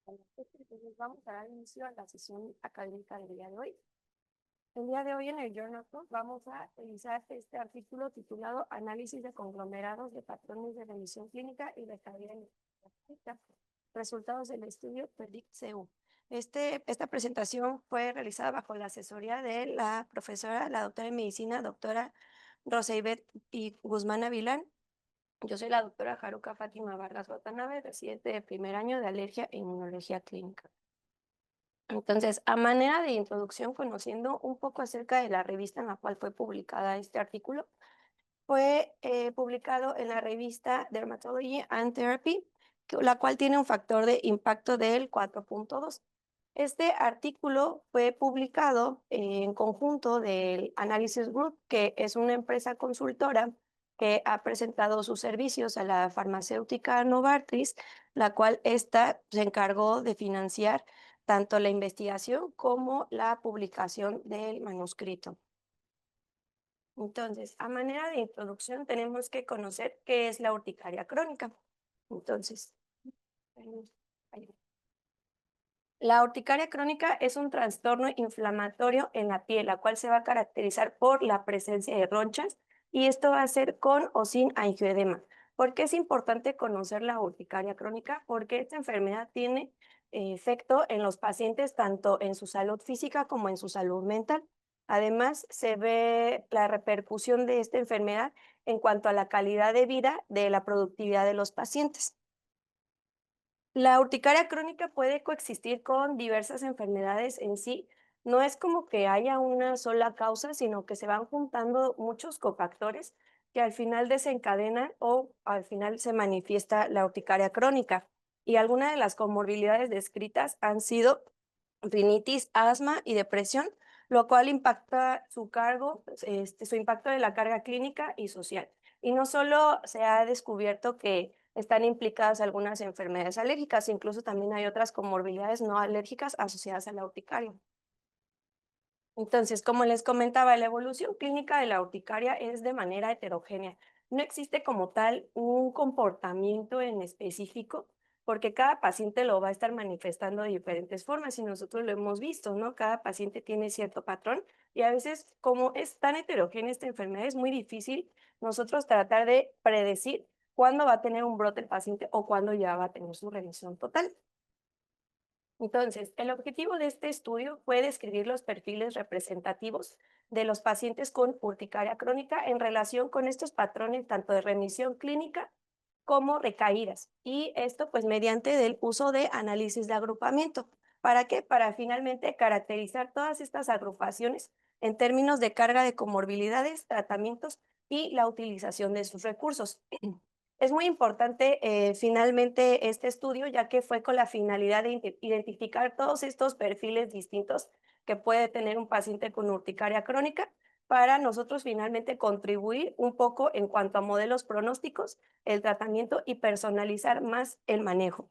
Entonces vamos a dar inicio a la sesión académica del día de hoy. El día de hoy en el Journal Club vamos a revisar este artículo titulado Análisis de conglomerados de patrones de remisión clínica y recaída en clínica. Resultados del estudio PREDICT-CU. Esta presentación fue realizada bajo la asesoría de la profesora, la doctora en medicina, doctora Roseibet y Guzmán Avilán. Yo soy la doctora Haruka Fátima Vargas Watanabe, residente de primer año de alergia e inmunología clínica. Entonces, a manera de introducción, conociendo un poco acerca de la revista en la cual fue publicada este artículo, fue publicado en la revista Dermatology and Therapy, la cual tiene un factor de impacto del 4.2. Este artículo fue publicado en conjunto del Analysis Group, que es una empresa consultora que ha presentado sus servicios a la farmacéutica Novartis, la cual se encargó de financiar tanto la investigación como la publicación del manuscrito. Entonces, a manera de introducción, tenemos que conocer qué es la urticaria crónica. Entonces, la urticaria crónica es un trastorno inflamatorio en la piel, la cual se va a caracterizar por la presencia de ronchas, y esto va a ser con o sin angioedema. ¿Por qué es importante conocer la urticaria crónica? Porque esta enfermedad tiene efecto en los pacientes tanto en su salud física como en su salud mental. Además, se ve la repercusión de esta enfermedad en cuanto a la calidad de vida de la productividad de los pacientes. La urticaria crónica puede coexistir con diversas enfermedades en sí. No es como que haya una sola causa, sino que se van juntando muchos cofactores que al final desencadenan o al final se manifiesta la urticaria crónica. Y algunas de las comorbilidades descritas han sido rinitis, asma y depresión, lo cual impacta su cargo, su impacto de la carga clínica y social. Y no solo se ha descubierto que están implicadas algunas enfermedades alérgicas, incluso también hay otras comorbilidades no alérgicas asociadas a la urticaria. Entonces, como les comentaba, la evolución clínica de la urticaria es de manera heterogénea. No existe como tal un comportamiento en específico, porque cada paciente lo va a estar manifestando de diferentes formas y nosotros lo hemos visto, ¿no? Cada paciente tiene cierto patrón y a veces, como es tan heterogénea esta enfermedad, es muy difícil nosotros tratar de predecir cuándo va a tener un brote el paciente o cuándo ya va a tener su remisión total. Entonces, el objetivo de este estudio fue describir los perfiles representativos de los pacientes con urticaria crónica en relación con estos patrones tanto de remisión clínica como recaídas. Y esto pues mediante el uso de análisis de agrupamiento. ¿Para qué? Para finalmente caracterizar todas estas agrupaciones en términos de carga de comorbilidades, tratamientos y la utilización de sus recursos. Es muy importante finalmente este estudio, ya que fue con la finalidad de identificar todos estos perfiles distintos que puede tener un paciente con urticaria crónica para nosotros finalmente contribuir un poco en cuanto a modelos pronósticos, el tratamiento y personalizar más el manejo.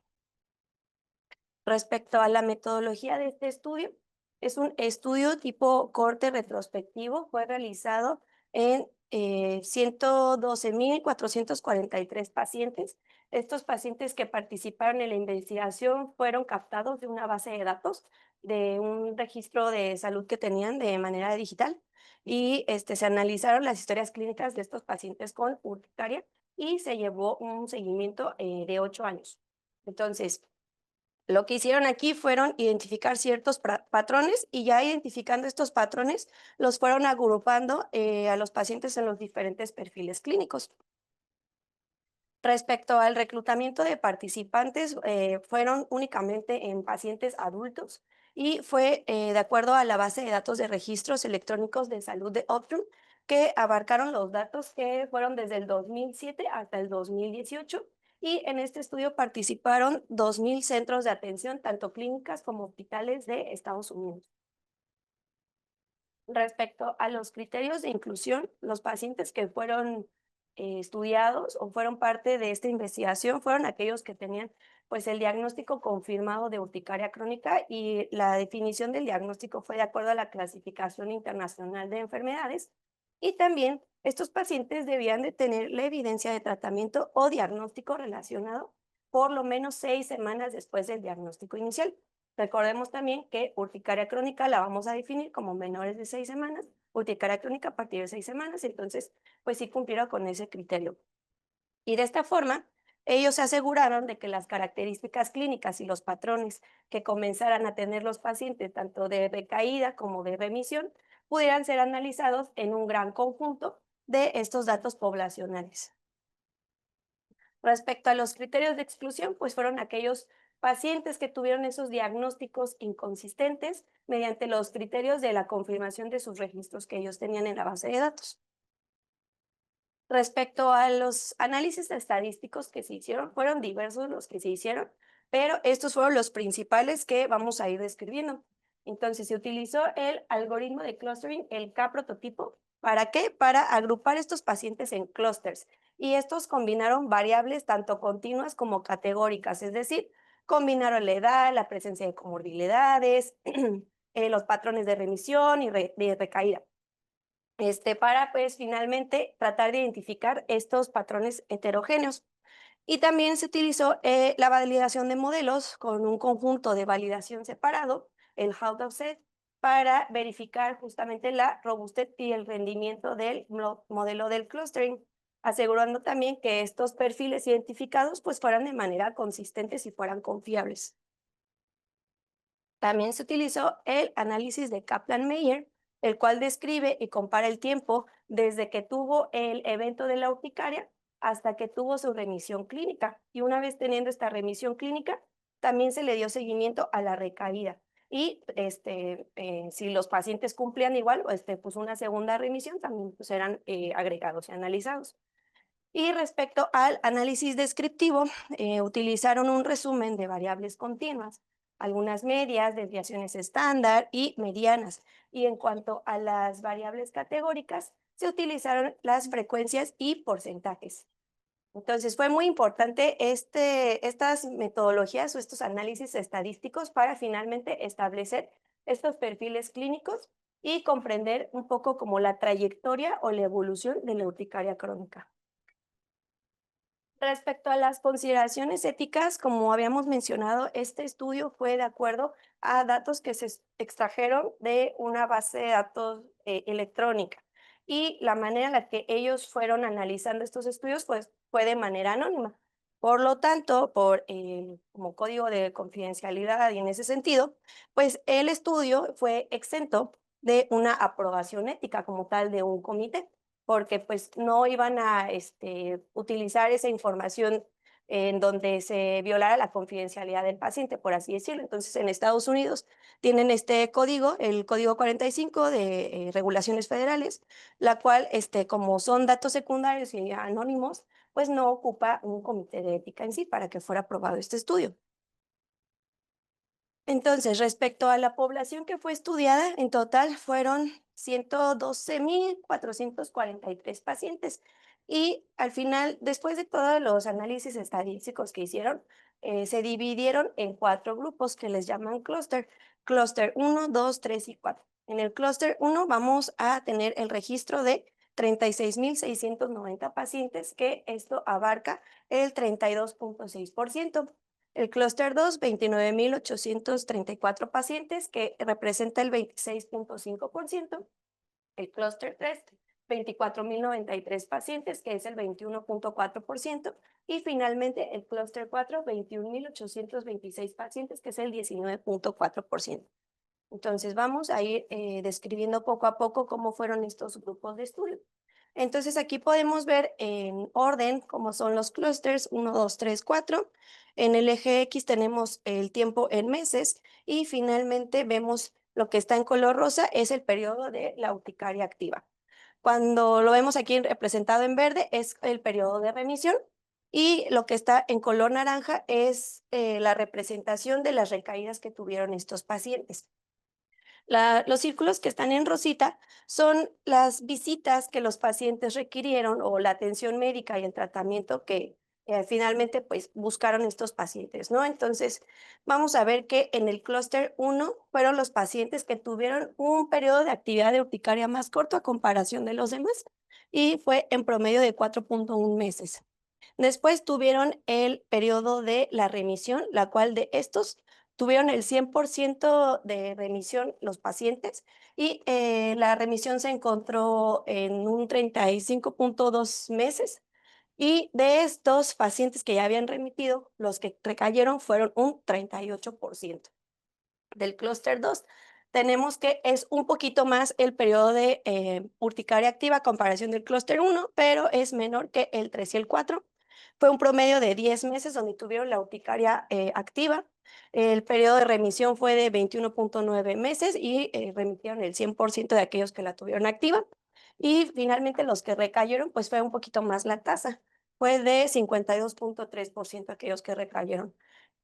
Respecto a la metodología de este estudio, es un estudio tipo corte retrospectivo, fue realizado en 112,443 pacientes. Estos pacientes que participaron en la investigación fueron captados de una base de datos, de un registro de salud que tenían de manera digital, y se analizaron las historias clínicas de estos pacientes con urticaria y se llevó un seguimiento de 8 años. Entonces, lo que hicieron aquí fueron identificar ciertos patrones y ya identificando estos patrones, los fueron agrupando a los pacientes en los diferentes perfiles clínicos. Respecto al reclutamiento de participantes, fueron únicamente en pacientes adultos y fue de acuerdo a la base de datos de registros electrónicos de salud de Optum, que abarcaron los datos que fueron desde el 2007 hasta el 2018, y en este estudio participaron 2,000 centros de atención, tanto clínicas como hospitales de Estados Unidos. Respecto a los criterios de inclusión, los pacientes que fueron estudiados o fueron parte de esta investigación fueron aquellos que tenían pues el diagnóstico confirmado de urticaria crónica, y la definición del diagnóstico fue de acuerdo a la clasificación internacional de enfermedades, y también estos pacientes debían de tener la evidencia de tratamiento o diagnóstico relacionado por lo menos 6 semanas después del diagnóstico inicial. Recordemos también que urticaria crónica la vamos a definir como menores de 6 semanas, urticaria crónica a partir de 6 semanas, entonces, pues sí cumplieron con ese criterio. Y de esta forma, ellos se aseguraron de que las características clínicas y los patrones que comenzaran a tener los pacientes, tanto de recaída como de remisión, pudieran ser analizados en un gran conjunto de estos datos poblacionales. Respecto a los criterios de exclusión, pues fueron aquellos pacientes que tuvieron esos diagnósticos inconsistentes mediante los criterios de la confirmación de sus registros que ellos tenían en la base de datos. Respecto a los análisis estadísticos que se hicieron, fueron diversos los que se hicieron, pero estos fueron los principales que vamos a ir describiendo. Entonces, se utilizó el algoritmo de clustering, el K-prototipo. ¿Para qué? Para agrupar estos pacientes en clústeres. Y estos combinaron variables tanto continuas como categóricas, es decir, combinaron la edad, la presencia de comorbilidades, los patrones de remisión y de recaída para pues finalmente tratar de identificar estos patrones heterogéneos. Y también se utilizó la validación de modelos con un conjunto de validación separado, el Howdell-Set, para verificar justamente la robustez y el rendimiento del modelo del clustering, asegurando también que estos perfiles identificados pues fueran de manera consistentes y fueran confiables. También se utilizó el análisis de Kaplan-Meier, el cual describe y compara el tiempo desde que tuvo el evento de la urticaria hasta que tuvo su remisión clínica. Y una vez teniendo esta remisión clínica, también se le dio seguimiento a la recaída. Y si los pacientes cumplían igual, pues una segunda remisión también pues, eran agregados y analizados. Y respecto al análisis descriptivo, utilizaron un resumen de variables continuas, algunas medias, desviaciones estándar y medianas. Y en cuanto a las variables categóricas, se utilizaron las frecuencias y porcentajes. Entonces, fue muy importante estas metodologías o estos análisis estadísticos para finalmente establecer estos perfiles clínicos y comprender un poco como la trayectoria o la evolución de la urticaria crónica. Respecto a las consideraciones éticas, como habíamos mencionado, este estudio fue de acuerdo a datos que se extrajeron de una base de datos electrónica y la manera en la que ellos fueron analizando estos estudios pues, fue de manera anónima. Por lo tanto, como código de confidencialidad y en ese sentido, pues el estudio fue exento de una aprobación ética como tal de un comité porque pues no iban a utilizar esa información en donde se violara la confidencialidad del paciente, por así decirlo. Entonces, en Estados Unidos tienen este código, el código 45 de regulaciones federales, la cual, como son datos secundarios y anónimos, pues no ocupa un comité de ética en sí para que fuera aprobado este estudio. Entonces, respecto a la población que fue estudiada, en total fueron 112,443 pacientes. Y al final, después de todos los análisis estadísticos que hicieron, se dividieron en 4 grupos que les llaman clúster. Clúster 1, 2, 3 y 4. En el clúster 1 vamos a tener el registro de 36,690 pacientes, que esto abarca el 32,6%. El clúster 2, 29,834 pacientes, que representa el 26,5%. El clúster 3, 24,093 pacientes, que es el 21,4%. Y finalmente el clúster 4, 21,826 pacientes, que es el 19,4%. Entonces vamos a ir describiendo poco a poco cómo fueron estos grupos de estudio. Entonces aquí podemos ver en orden cómo son los clústeres 1, 2, 3, 4. En el eje X tenemos el tiempo en meses y finalmente vemos lo que está en color rosa es el periodo de la urticaria activa. Cuando lo vemos aquí representado en verde es el periodo de remisión y lo que está en color naranja es la representación de las recaídas que tuvieron estos pacientes. Los círculos que están en rosita son las visitas que los pacientes requirieron o la atención médica y el tratamiento que finalmente pues buscaron estos pacientes, ¿no? Entonces, vamos a ver que en el clúster 1 fueron los pacientes que tuvieron un periodo de actividad de urticaria más corto a comparación de los demás y fue en promedio de 4,1 meses. Después tuvieron el periodo de la remisión, la cual de estos tuvieron el 100% de remisión los pacientes y la remisión se encontró en un 35.2 meses. Y de estos pacientes que ya habían remitido, los que recayeron fueron un 38%. Del clúster 2 tenemos que es un poquito más el periodo de urticaria activa a comparación del clúster 1, pero es menor que el 3 y el 4. Fue un promedio de 10 meses donde tuvieron la urticaria activa. El periodo de remisión fue de 21.9 meses y remitieron el 100% de aquellos que la tuvieron activa. Y finalmente los que recayeron, pues fue un poquito más la tasa. Fue de 52.3% aquellos que recayeron.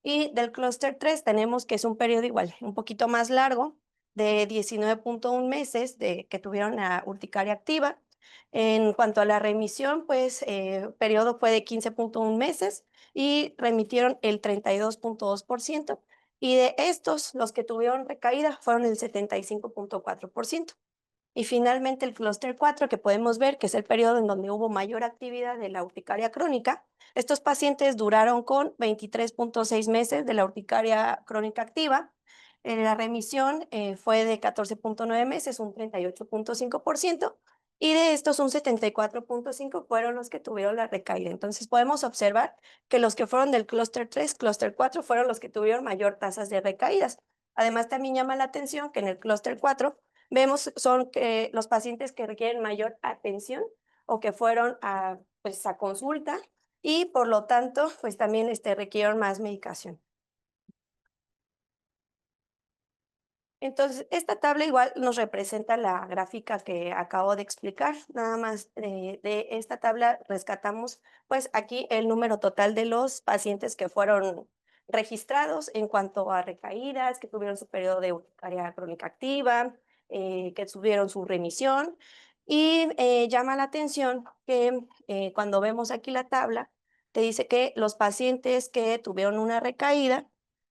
Y del clúster 3 tenemos que es un periodo igual, un poquito más largo, de 19.1 meses de que tuvieron la urticaria activa. En cuanto a la remisión, pues periodo fue de 15.1 meses y remitieron el 32.2%. Y de estos, los que tuvieron recaída fueron el 75.4%. Y finalmente el clúster 4, que podemos ver que es el periodo en donde hubo mayor actividad de la urticaria crónica. Estos pacientes duraron con 23.6 meses de la urticaria crónica activa. La remisión fue de 14.9 meses, un 38.5%, y de estos un 74.5 fueron los que tuvieron la recaída. Entonces podemos observar que los que fueron del clúster 3, clúster 4 fueron los que tuvieron mayor tasas de recaídas. Además, también llama la atención que en el clúster 4 vemos son que los pacientes que requieren mayor atención o que fueron a, pues, a consulta y por lo tanto, pues también requirieron más medicación. Entonces, esta tabla igual nos representa la gráfica que acabo de explicar. Nada más de esta tabla rescatamos, pues aquí el número total de los pacientes que fueron registrados en cuanto a recaídas, que tuvieron su periodo de urticaria crónica activa, que tuvieron su remisión. Y llama la atención que cuando vemos aquí la tabla, te dice que los pacientes que tuvieron una recaída,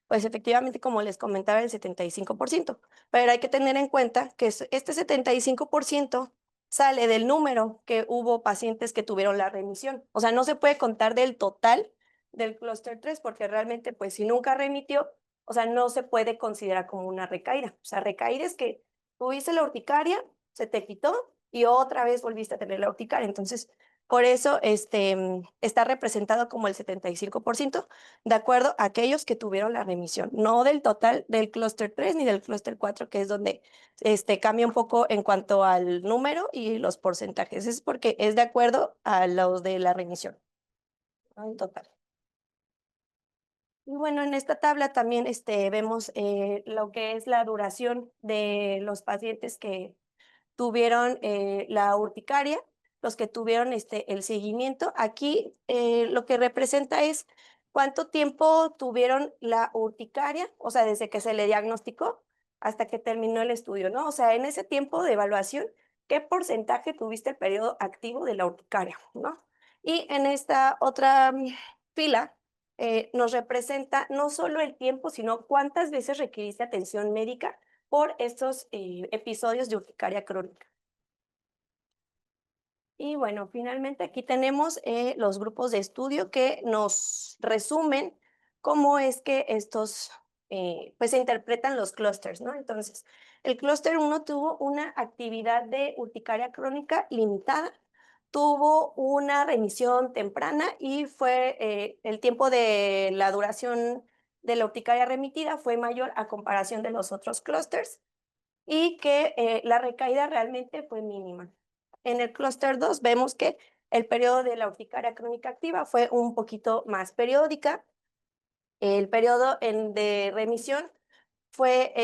pues efectivamente, como les comentaba, el 75%. Pero hay que tener en cuenta que este 75% sale del número que hubo pacientes que tuvieron la remisión. O sea, no se puede contar del total del clúster 3 porque realmente, pues si nunca remitió, o sea, no se puede considerar como una recaída. O sea, recaída es que tuviste la urticaria, se te quitó y otra vez volviste a tener la urticaria. Entonces, por eso está representado como el 75% de acuerdo a aquellos que tuvieron la remisión, no del total del clúster 3 ni del clúster 4, que es donde cambia un poco en cuanto al número y los porcentajes. Es porque es de acuerdo a los de la remisión, ¿no? En total. Y bueno, en esta tabla también vemos lo que es la duración de los pacientes que tuvieron la urticaria, los que tuvieron el seguimiento. Aquí lo que representa es cuánto tiempo tuvieron la urticaria, o sea, desde que se le diagnosticó hasta que terminó el estudio, ¿no? O sea, en ese tiempo de evaluación, ¿qué porcentaje tuviste el periodo activo de la urticaria, ¿no? Y en esta otra fila nos representa no solo el tiempo, sino cuántas veces requiriste atención médica por estos episodios de urticaria crónica. Y bueno, finalmente aquí tenemos los grupos de estudio que nos resumen cómo es que estos, pues se interpretan los clústeres, ¿no? Entonces, el clúster 1 tuvo una actividad de urticaria crónica limitada, tuvo una remisión temprana y fue el tiempo de la duración de la urticaria remitida fue mayor a comparación de los otros clústeres y que la recaída realmente fue mínima. En el clúster 2 vemos que el periodo de la urticaria crónica activa fue un poquito más periódica. El periodo de remisión fue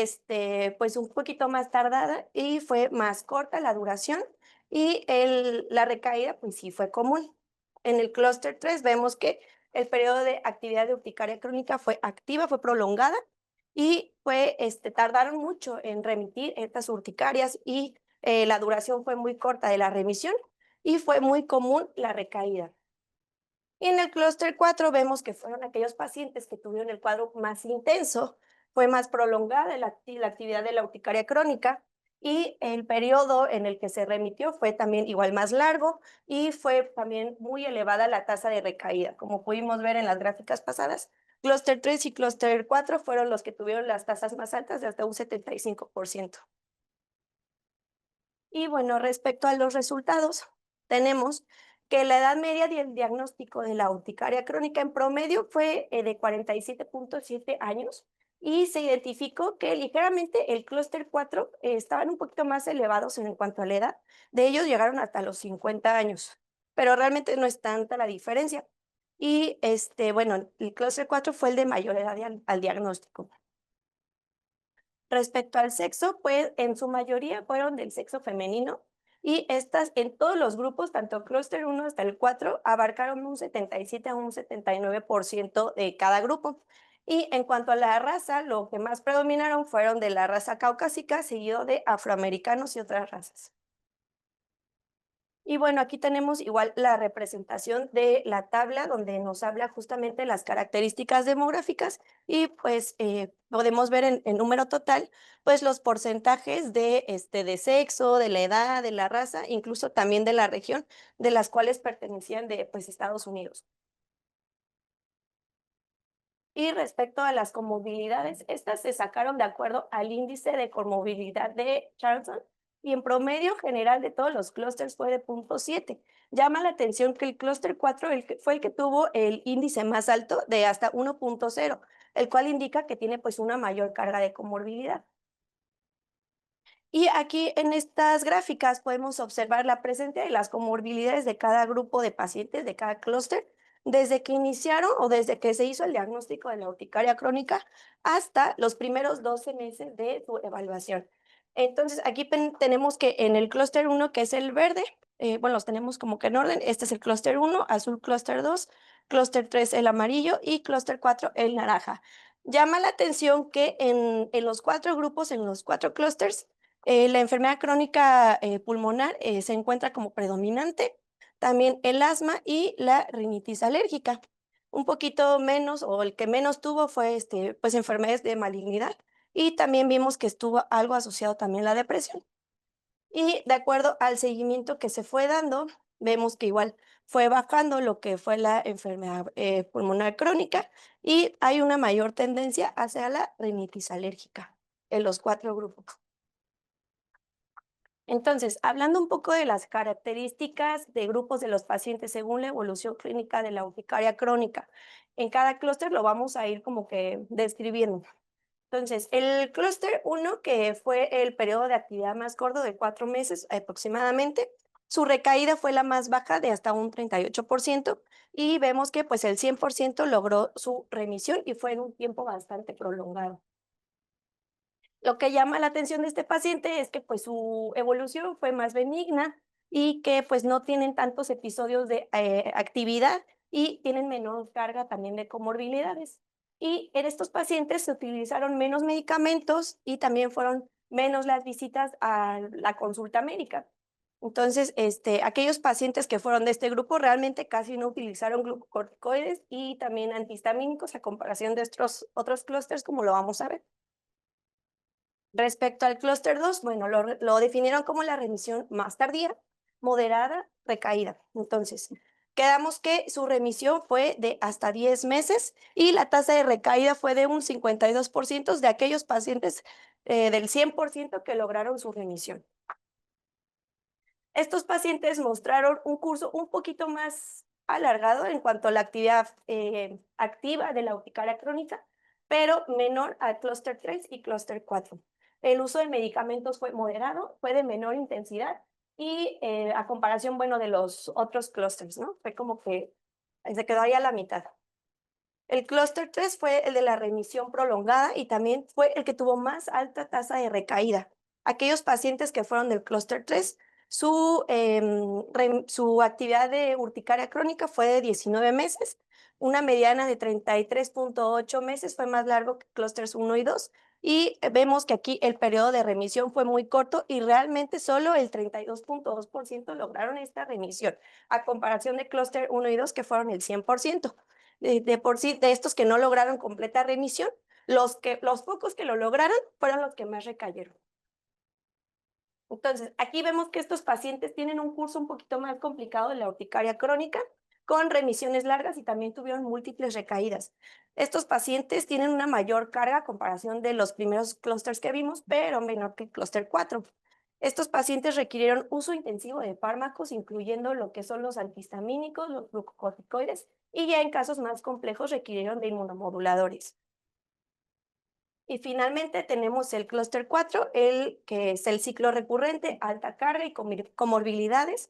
pues un poquito más tardada y fue más corta la duración y la recaída pues sí fue común. En el clúster 3 vemos que el periodo de actividad de urticaria crónica fue activa, fue prolongada y tardaron mucho en remitir estas urticarias y la duración fue muy corta de la remisión y fue muy común la recaída. Y en el clúster 4 vemos que fueron aquellos pacientes que tuvieron el cuadro más intenso, fue más prolongada la actividad de la urticaria crónica Y el periodo en el que se remitió fue también igual más largo y fue también muy elevada la tasa de recaída. Como pudimos ver en las gráficas pasadas, clúster 3 y clúster 4 fueron los que tuvieron las tasas más altas de hasta un 75%. Y bueno, respecto a los resultados, tenemos que la edad media del diagnóstico de la urticaria crónica en promedio fue de 47.7 años y se identificó que ligeramente el clúster 4 estaban un poquito más elevados en cuanto a la edad. De ellos llegaron hasta los 50 años, pero realmente no es tanta la diferencia. Y bueno, el clúster 4 fue el de mayor edad al diagnóstico. Respecto al sexo, pues en su mayoría fueron del sexo femenino y estas en todos los grupos, tanto clúster 1 hasta el 4, abarcaron un 77 a un 79% de cada grupo. Y en cuanto a la raza, lo que más predominaron fueron de la raza caucásica, seguido de afroamericanos y otras razas. Y bueno, aquí tenemos igual la representación de la tabla donde nos habla justamente las características demográficas y pues podemos ver en número total pues los porcentajes de sexo, de la edad, de la raza, incluso también de la región de las cuales pertenecían de pues Estados Unidos. Y respecto a las comorbilidades, estas se sacaron de acuerdo al índice de comorbilidad de Charlton y en promedio general de todos los clústeres fue de 0.7. Llama la atención que el clúster 4 fue el que tuvo el índice más alto de hasta 1.0, el cual indica que tiene pues una mayor carga de comorbilidad. Y aquí en estas gráficas podemos observar la presencia de las comorbilidades de cada grupo de pacientes, de cada clúster, desde que iniciaron o desde que se hizo el diagnóstico de la urticaria crónica hasta los primeros 12 meses de su evaluación. Entonces, aquí tenemos que en el clúster 1, que es el verde, bueno, los tenemos como que en orden. Este es el clúster 1, azul clúster 2, clúster 3 el amarillo y clúster 4 el naranja. Llama la atención que en los cuatro grupos, en los cuatro clústeres, la enfermedad crónica pulmonar se encuentra como predominante, también el asma y la rinitis alérgica. Un poquito menos, o el que menos tuvo fue pues enfermedades de malignidad, y también vimos que estuvo algo asociado también la depresión. Y de acuerdo al seguimiento que se fue dando, vemos que igual fue bajando lo que fue la enfermedad pulmonar crónica y hay una mayor tendencia hacia la rinitis alérgica en los cuatro grupos. Entonces, hablando un poco de las características de grupos de los pacientes según la evolución clínica de la urticaria crónica, en cada clúster lo vamos a ir como que describiendo. Entonces, el clúster 1, que fue el periodo de actividad más corto de 4 meses aproximadamente, su recaída fue la más baja de hasta un 38% y vemos que pues el 100% logró su remisión y fue en un tiempo bastante prolongado. Lo que llama la atención de este paciente es que, pues, su evolución fue más benigna y que, pues, no tienen tantos episodios de, actividad y tienen menor carga también de comorbilidades. Y en estos pacientes se utilizaron menos medicamentos y también fueron menos las visitas a la consulta médica. Entonces, aquellos pacientes que fueron de este grupo realmente casi no utilizaron glucocorticoides y también antihistamínicos a comparación de estos otros clústeres, como lo vamos a ver. Respecto al clúster 2, bueno, lo definieron como la remisión más tardía, moderada, recaída. Entonces, quedamos que su remisión fue de hasta 10 meses y la tasa de recaída fue de un 52% de aquellos pacientes del 100% que lograron su remisión. Estos pacientes mostraron un curso un poquito más alargado en cuanto a la actividad activa de la urticaria crónica, pero menor al clúster 3 y clúster 4. El uso de medicamentos fue moderado, fue de menor intensidad y a comparación, bueno, de los otros clústeres, ¿no? Fue como que se quedó ahí a la mitad. El clúster 3 fue el de la remisión prolongada y también fue el que tuvo más alta tasa de recaída. Aquellos pacientes que fueron del clúster 3, su actividad de urticaria crónica fue de 19 meses, una mediana de 33.8 meses, fue más largo que clústeres 1 y 2, y vemos que aquí el periodo de remisión fue muy corto y realmente solo el 32.2% lograron esta remisión, a comparación de clúster 1 y 2 que fueron el 100%. De por sí, de estos que no lograron completa remisión, los pocos que lo lograron fueron los que más recayeron. Entonces, aquí vemos que estos pacientes tienen un curso un poquito más complicado de la urticaria crónica, con remisiones largas y también tuvieron múltiples recaídas. Estos pacientes tienen una mayor carga a comparación de los primeros clústeres que vimos, pero menor que el clúster 4. Estos pacientes requirieron uso intensivo de fármacos, incluyendo lo que son los antihistamínicos, los glucocorticoides, y ya en casos más complejos requirieron de inmunomoduladores. Y finalmente tenemos el clúster 4, el que es el ciclo recurrente, alta carga y comorbilidades,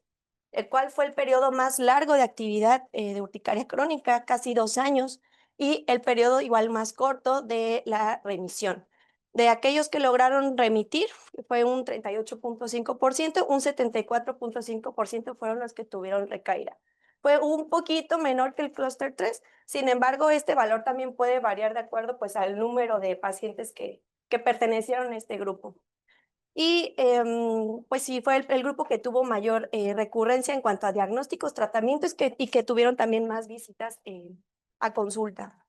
el cual fue el periodo más largo de actividad de urticaria crónica, casi 2 años, y el periodo igual más corto de la remisión. De aquellos que lograron remitir, fue un 38.5%, un 74.5% fueron los que tuvieron recaída. Fue un poquito menor que el clúster 3. Sin embargo, este valor también puede variar de acuerdo, pues, al número de pacientes que pertenecieron a este grupo. Y, pues sí, fue el grupo que tuvo mayor, recurrencia en cuanto a diagnósticos, tratamientos y que tuvieron también más visitas, a consulta.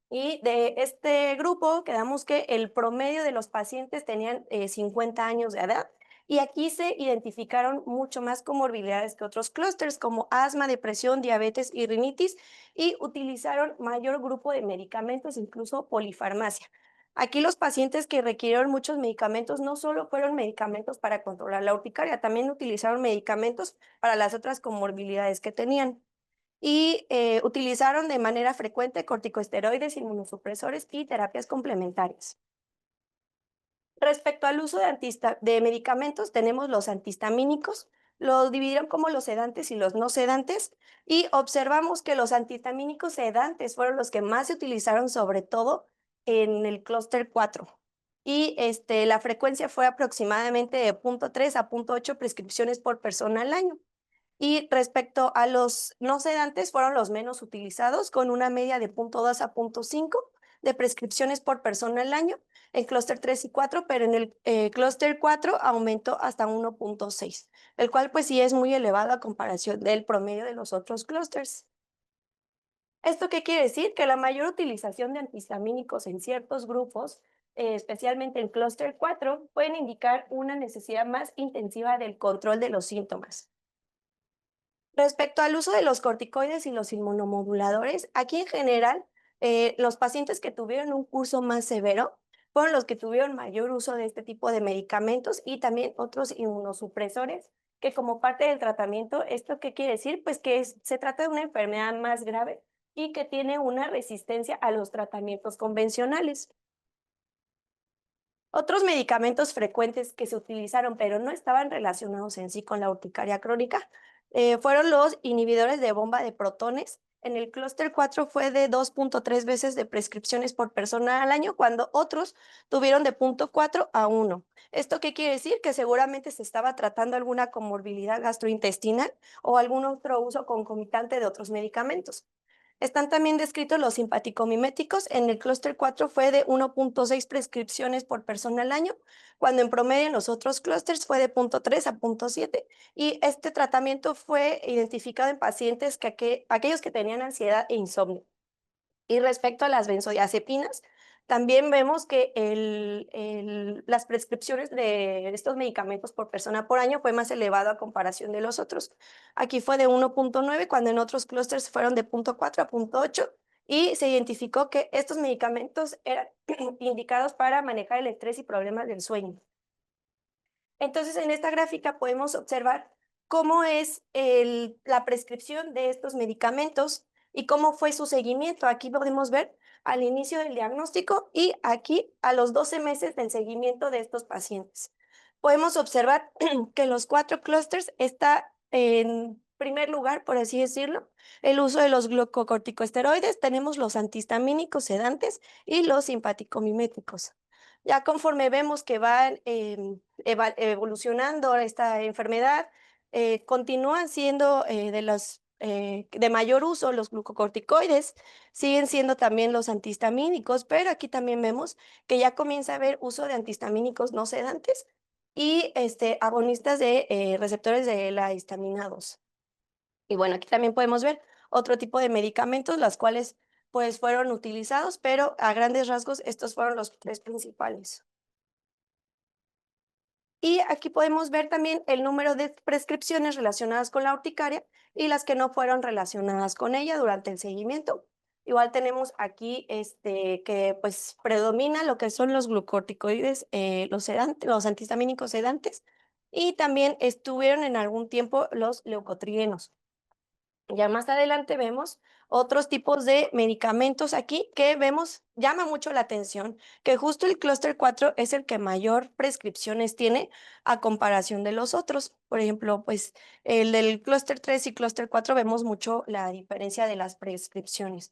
Y de este grupo quedamos que el promedio de los pacientes tenían 50 años de edad y aquí se identificaron mucho más comorbilidades que otros clústeres como asma, depresión, diabetes y rinitis y utilizaron mayor grupo de medicamentos, incluso polifarmacia. Aquí los pacientes que requirieron muchos medicamentos no solo fueron medicamentos para controlar la urticaria, también utilizaron medicamentos para las otras comorbilidades que tenían y utilizaron de manera frecuente corticosteroides, inmunosupresores y terapias complementarias. Respecto al uso de medicamentos, tenemos los antihistamínicos, los dividieron como los sedantes y los no sedantes, y observamos que los antihistamínicos sedantes fueron los que más se utilizaron, sobre todo en el clúster 4. Y la frecuencia fue aproximadamente de 0.3 a 0.8 prescripciones por persona al año. Y respecto a los no sedantes, fueron los menos utilizados, con una media de 0.2 a 0.5 de prescripciones por persona al año en clúster 3 y 4, pero en el clúster 4 aumentó hasta 1.6, el cual pues sí es muy elevado a comparación del promedio de los otros clústeres. ¿Esto qué quiere decir? Que la mayor utilización de antihistamínicos en ciertos grupos, especialmente en clúster 4, pueden indicar una necesidad más intensiva del control de los síntomas. Respecto al uso de los corticoides y los inmunomoduladores, aquí en general, los pacientes que tuvieron un curso más severo fueron los que tuvieron mayor uso de este tipo de medicamentos y también otros inmunosupresores, que como parte del tratamiento, ¿esto qué quiere decir? Pues que se trata de una enfermedad más grave y que tiene una resistencia a los tratamientos convencionales. Otros medicamentos frecuentes que se utilizaron, pero no estaban relacionados en sí con la urticaria crónica, fueron los inhibidores de bomba de protones. En el clúster 4 fue de 2.3 veces de prescripciones por persona al año, cuando otros tuvieron de 0.4 a 1. ¿Esto qué quiere decir? Que seguramente se estaba tratando alguna comorbilidad gastrointestinal o algún otro uso concomitante de otros medicamentos. Están también descritos los simpaticomiméticos. En el clúster 4 fue de 1.6 prescripciones por persona al año, cuando en promedio en los otros clústeres fue de 0.3 a 0.7. Y este tratamiento fue identificado en pacientes aquellos que tenían ansiedad e insomnio. Y respecto a las benzodiazepinas, también vemos que las prescripciones de estos medicamentos por persona por año fue más elevado a comparación de los otros. Aquí fue de 1.9, cuando en otros clústeres fueron de 0.4 a 0.8, y se identificó que estos medicamentos eran indicados para manejar el estrés y problemas del sueño. Entonces, en esta gráfica podemos observar cómo es la prescripción de estos medicamentos y cómo fue su seguimiento. Aquí podemos ver al inicio del diagnóstico y aquí a los 12 meses del seguimiento de estos pacientes. Podemos observar que los 4 clústeres está en primer lugar, por así decirlo, el uso de los glucocorticosteroides, tenemos los antihistamínicos sedantes y los simpaticomiméticos. Ya conforme vemos que van evolucionando esta enfermedad, continúan siendo de mayor uso los glucocorticoides, siguen siendo también los antihistamínicos, pero aquí también vemos que ya comienza a haber uso de antihistamínicos no sedantes y agonistas de receptores de la histamina 2. Y bueno, aquí también podemos ver otro tipo de medicamentos, las cuales pues fueron utilizados, pero a grandes rasgos estos fueron los tres principales. Y aquí podemos ver también el número de prescripciones relacionadas con la urticaria y las que no fueron relacionadas con ella durante el seguimiento. Igual tenemos aquí que pues predomina lo que son los glucorticoides, los antihistamínicos sedantes, y también estuvieron en algún tiempo los leucotrienos. Ya más adelante vemos otros tipos de medicamentos aquí que vemos, llama mucho la atención, que justo el clúster 4 es el que mayor prescripciones tiene a comparación de los otros. Por ejemplo, pues el del clúster 3 y clúster 4 vemos mucho la diferencia de las prescripciones.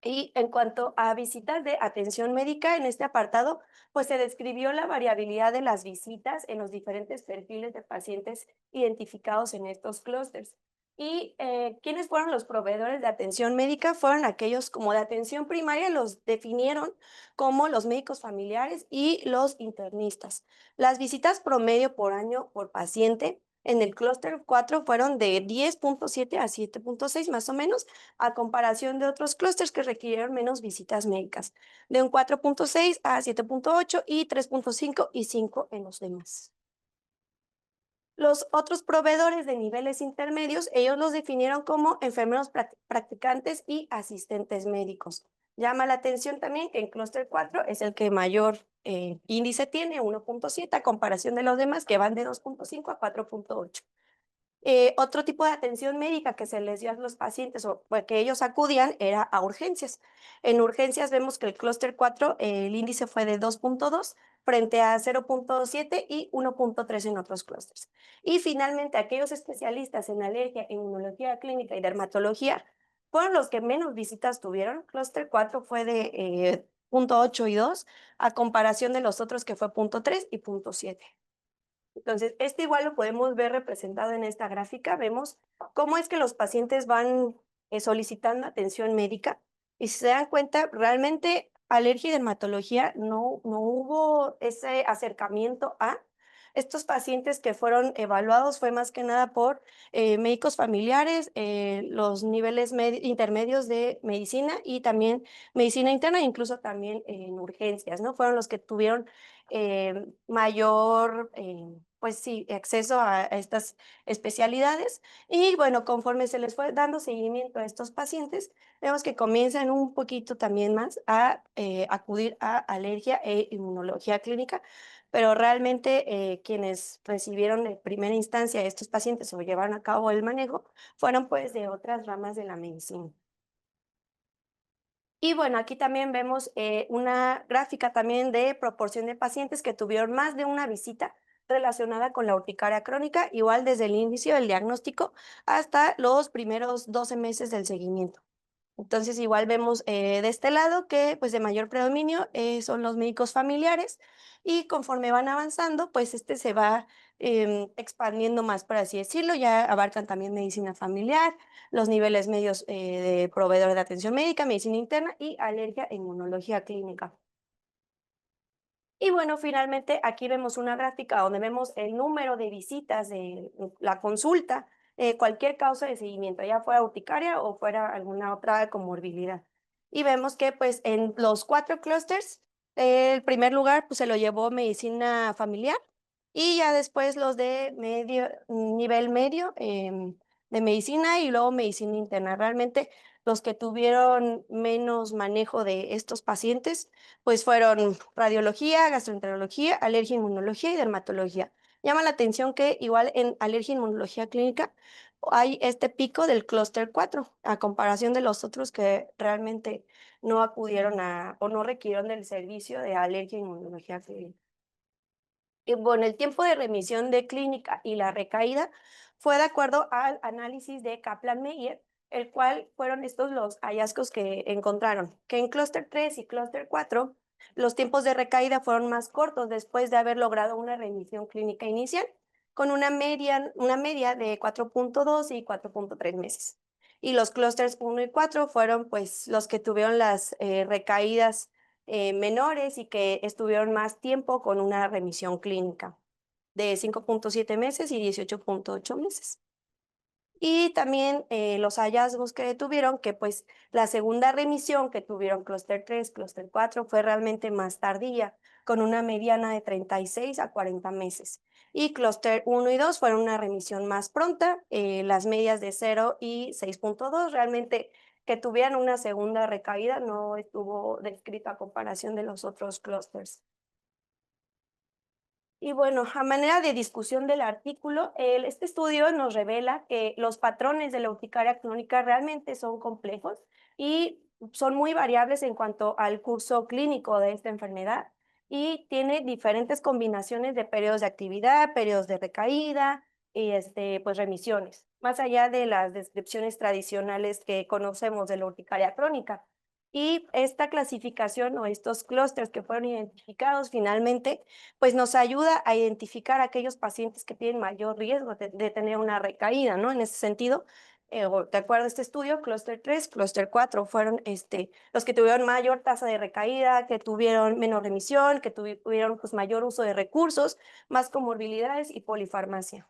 Y en cuanto a visitas de atención médica, en este apartado, pues se describió la variabilidad de las visitas en los diferentes perfiles de pacientes identificados en estos clústeres. Y ¿quiénes fueron los proveedores de atención médica? Fueron aquellos como de atención primaria, los definieron como los médicos familiares y los internistas. Las visitas promedio por año por paciente en el clúster 4 fueron de 10.7 a 7.6 más o menos, a comparación de otros clústeres que requirieron menos visitas médicas, de un 4.6 a 7.8 y 3.5 y 5 en los demás. Los otros proveedores de niveles intermedios, ellos los definieron como enfermeros practicantes y asistentes médicos. Llama la atención también que en clúster 4 es el que mayor índice tiene, 1.7, a comparación de los demás que van de 2.5 a 4.8. Otro tipo de atención médica que se les dio a los pacientes o pues, que ellos acudían era a urgencias. En urgencias vemos que el clúster 4, el índice fue de 2.2 frente a 0.7 y 1.3 en otros clústeres. Y finalmente, aquellos especialistas en alergia, inmunología clínica y dermatología fueron los que menos visitas tuvieron. Clúster 4 fue de 0.8 y 2 a comparación de los otros que fue 0.3 y 0.7. Entonces, este igual lo podemos ver representado en esta gráfica. Vemos cómo es que los pacientes van solicitando atención médica y si se dan cuenta, realmente alergia y dermatología no hubo ese acercamiento a estos pacientes que fueron evaluados fue más que nada por médicos familiares, los niveles intermedios de medicina y también medicina interna, incluso también en urgencias, ¿no? Fueron los que tuvieron mayor, pues sí, acceso a estas especialidades. Y bueno, conforme se les fue dando seguimiento a estos pacientes, vemos que comienzan un poquito también más a acudir a alergia e inmunología clínica, pero realmente quienes recibieron de primera instancia a estos pacientes o llevaron a cabo el manejo fueron pues de otras ramas de la medicina. Y bueno, aquí también vemos una gráfica también de proporción de pacientes que tuvieron más de una visita relacionada con la urticaria crónica, igual desde el inicio del diagnóstico hasta los primeros 12 meses del seguimiento. Entonces, igual vemos de este lado que pues de mayor predominio son los médicos familiares y conforme van avanzando, pues este se va expandiendo más, por así decirlo, ya abarcan también medicina familiar, los niveles medios de proveedor de atención médica, medicina interna y alergia e inmunología clínica. Y bueno, finalmente aquí vemos una gráfica donde vemos el número de visitas de la consulta, cualquier causa de seguimiento, ya fuera urticaria o fuera alguna otra comorbilidad. Y vemos que pues en los 4 clústeres, el primer lugar pues se lo llevó medicina familiar y ya después los de nivel medio de medicina y luego medicina interna. Realmente los que tuvieron menos manejo de estos pacientes pues fueron radiología, gastroenterología, alergia, inmunología y dermatología. Llama la atención que igual en alergia, inmunología clínica hay este pico del clúster 4 a comparación de los otros que realmente no acudieron a o no requirieron del servicio de alergia, inmunología clínica. Y bueno, el tiempo de remisión de clínica y la recaída fue de acuerdo al análisis de Kaplan-Meier, el cual fueron estos los hallazgos que encontraron, que en clúster 3 y clúster 4 los tiempos de recaída fueron más cortos después de haber logrado una remisión clínica inicial, con una media de 4.2 y 4.3 meses. Y los clústeres 1 y 4 fueron pues los que tuvieron las recaídas menores y que estuvieron más tiempo con una remisión clínica de 5.7 meses y 18.8 meses. Y también los hallazgos que tuvieron, que pues la segunda remisión que tuvieron clúster 3, clúster 4 fue realmente más tardía, con una mediana de 36 a 40 meses. Y clúster 1 y 2 fueron una remisión más pronta, las medias de 0 y 6.2 realmente que tuvieran una segunda recaída no estuvo descrito a comparación de los otros clústeres. Y bueno, a manera de discusión del artículo, este estudio nos revela que los patrones de la urticaria crónica realmente son complejos y son muy variables en cuanto al curso clínico de esta enfermedad y tiene diferentes combinaciones de periodos de actividad, periodos de recaída y pues remisiones, más allá de las descripciones tradicionales que conocemos de la urticaria crónica. Y esta clasificación o estos clústeres que fueron identificados finalmente pues nos ayuda a identificar a aquellos pacientes que tienen mayor riesgo de tener una recaída, ¿no? En ese sentido, de acuerdo a este estudio, clúster 3, clúster 4 fueron los que tuvieron mayor tasa de recaída, que tuvieron menos remisión, que tuvieron pues, mayor uso de recursos, más comorbilidades y polifarmacia.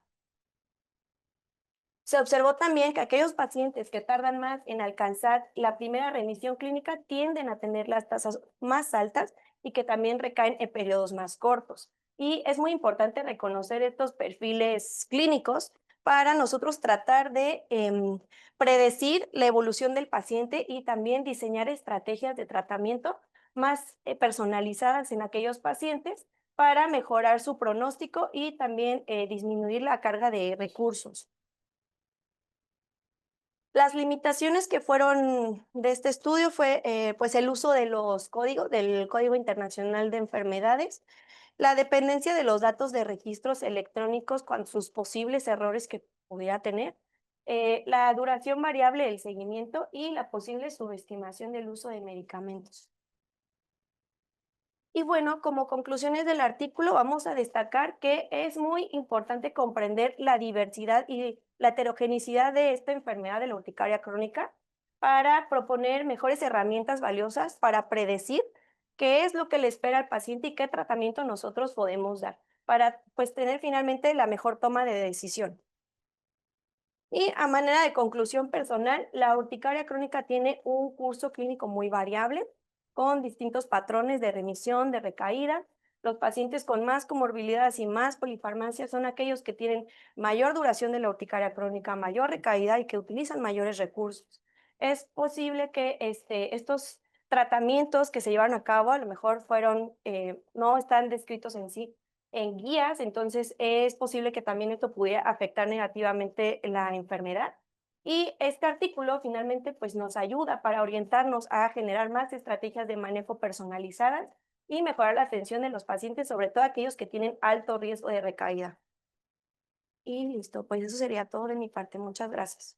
Se observó también que aquellos pacientes que tardan más en alcanzar la primera remisión clínica tienden a tener las tasas más altas y que también recaen en periodos más cortos. Y es muy importante reconocer estos perfiles clínicos para nosotros tratar de predecir la evolución del paciente y también diseñar estrategias de tratamiento más personalizadas en aquellos pacientes para mejorar su pronóstico y también disminuir la carga de recursos. Las limitaciones que fueron de este estudio fue, pues, el uso de los códigos del Código Internacional de Enfermedades, la dependencia de los datos de registros electrónicos con sus posibles errores que pudiera tener, la duración variable del seguimiento y la posible subestimación del uso de medicamentos. Y bueno, como conclusiones del artículo, vamos a destacar que es muy importante comprender la diversidad y la heterogeneidad de esta enfermedad de la urticaria crónica para proponer mejores herramientas valiosas para predecir qué es lo que le espera al paciente y qué tratamiento nosotros podemos dar para pues tener finalmente la mejor toma de decisión. Y a manera de conclusión personal, la urticaria crónica tiene un curso clínico muy variable, con distintos patrones de remisión, de recaída. Los pacientes con más comorbilidades y más polifarmacia son aquellos que tienen mayor duración de la urticaria crónica, mayor recaída y que utilizan mayores recursos. Es posible que estos tratamientos que se llevaron a cabo a lo mejor no están descritos en sí, en guías, entonces es posible que también esto pudiera afectar negativamente la enfermedad. Y este artículo finalmente pues nos ayuda para orientarnos a generar más estrategias de manejo personalizadas y mejorar la atención de los pacientes, sobre todo aquellos que tienen alto riesgo de recaída. Y listo, pues eso sería todo de mi parte. Muchas gracias.